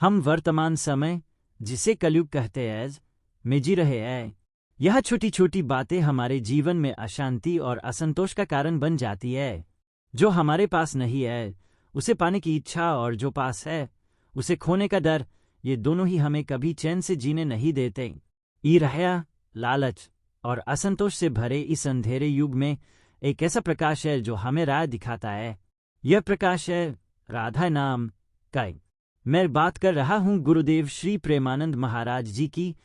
हम वर्तमान समय, जिसे कलयुग कहते हैं, में जी रहे हैं। यह छोटी छोटी बातें हमारे जीवन में अशांति और असंतोष का कारण बन जाती है। जो हमारे पास नहीं है उसे पाने की इच्छा, और जो पास है उसे खोने का डर, ये दोनों ही हमें कभी चैन से जीने नहीं देते। ईर्ष्या, लालच और असंतोष से भरे इस अंधेरे युग में एक ऐसा प्रकाश है जो हमें राह दिखाता है। यह प्रकाश है राधा नाम का। मैं बात कर रहा हूँ गुरुदेव श्री प्रेमानंद महाराज जी की,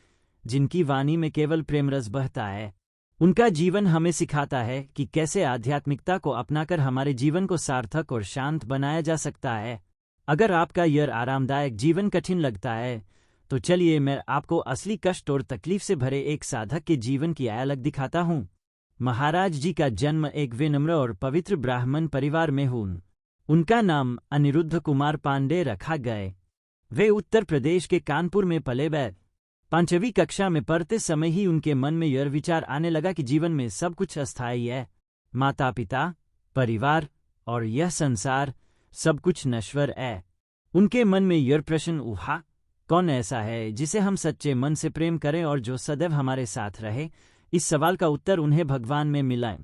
जिनकी वाणी में केवल प्रेम रस बहता है। उनका जीवन हमें सिखाता है कि कैसे आध्यात्मिकता को अपनाकर हमारे जीवन को सार्थक और शांत बनाया जा सकता है। अगर आपका यह आरामदायक जीवन कठिन लगता है तो चलिए मैं आपको असली कष्ट और तकलीफ से भरे एक साधक के जीवन की झलक दिखाता हूँ। महाराज जी का जन्म एक विनम्र और पवित्र ब्राह्मण परिवार में हुआ। उनका नाम अनिरुद्ध कुमार पांडे रखा गया। वे उत्तर प्रदेश के कानपुर में पले बड़े। 5वीं कक्षा में पढ़ते समय ही उनके मन में यह विचार आने लगा कि जीवन में सब कुछ अस्थायी है। माता पिता, परिवार और यह संसार सब कुछ नश्वर है। उनके मन में यह प्रश्न उठा, कौन ऐसा है जिसे हम सच्चे मन से प्रेम करें और जो सदैव हमारे साथ रहे। इस सवाल का उत्तर उन्हें भगवान में मिला।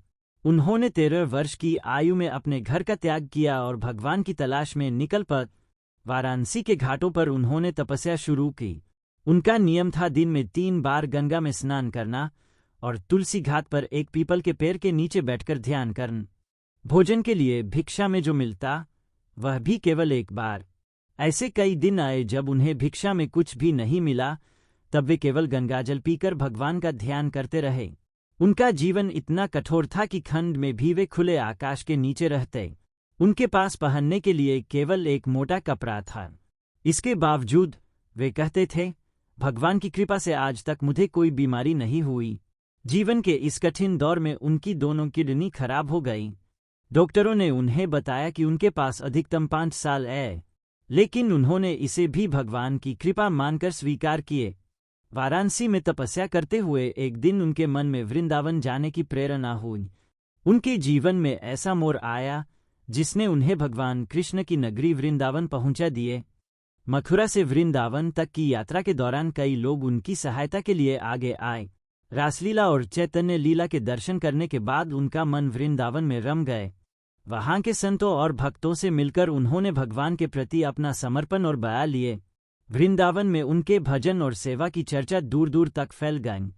उन्होंने 13 वर्ष की आयु में अपने घर का त्याग किया और भगवान की तलाश में निकल पड़े। वाराणसी के घाटों पर उन्होंने तपस्या शुरू की। उनका नियम था दिन में 3 बार गंगा में स्नान करना और तुलसी घाट पर एक पीपल के पेड़ के नीचे बैठकर ध्यान करना। भोजन के लिए भिक्षा में जो मिलता वह भी केवल एक बार। ऐसे कई दिन आए जब उन्हें भिक्षा में कुछ भी नहीं मिला, तब वे केवल गंगाजल पीकर भगवान का ध्यान करते रहे। उनका जीवन इतना कठोर था कि ठंड में भी वे खुले आकाश के नीचे रहते। उनके पास पहनने के लिए केवल एक मोटा कपड़ा था। इसके बावजूद वे कहते थे, भगवान की कृपा से आज तक मुझे कोई बीमारी नहीं हुई। जीवन के इस कठिन दौर में उनकी दोनों किडनी खराब हो गई। डॉक्टरों ने उन्हें बताया कि उनके पास अधिकतम 5 साल है, लेकिन उन्होंने इसे भी भगवान की कृपा मानकर स्वीकार किए। वाराणसी में तपस्या करते हुए एक दिन उनके मन में वृंदावन जाने की प्रेरणा हुई। उनके जीवन में ऐसा मोड़ आया जिसने उन्हें भगवान कृष्ण की नगरी वृंदावन पहुंचा दिए। मथुरा से वृंदावन तक की यात्रा के दौरान कई लोग उनकी सहायता के लिए आगे आए। रासलीला और चैतन्य लीला के दर्शन करने के बाद उनका मन वृंदावन में रम गए। वहां के संतों और भक्तों से मिलकर उन्होंने भगवान के प्रति अपना समर्पण और बया लिए। वृंदावन में उनके भजन और सेवा की चर्चा दूर दूर तक फैल गई।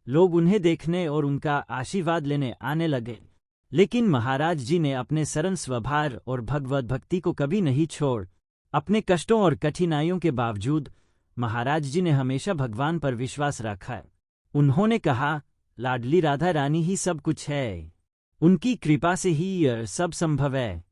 लोग उन्हें देखने और उनका आशीर्वाद लेने आने लगे। लेकिन महाराज जी ने अपने सरल स्वभाव और भगवत भक्ति को कभी नहीं छोड़। अपने कष्टों और कठिनाइयों के बावजूद महाराज जी ने हमेशा भगवान पर विश्वास रखा। उन्होंने कहा, लाडली राधा रानी ही सब कुछ है। उनकी कृपा से ही यह सब संभव है।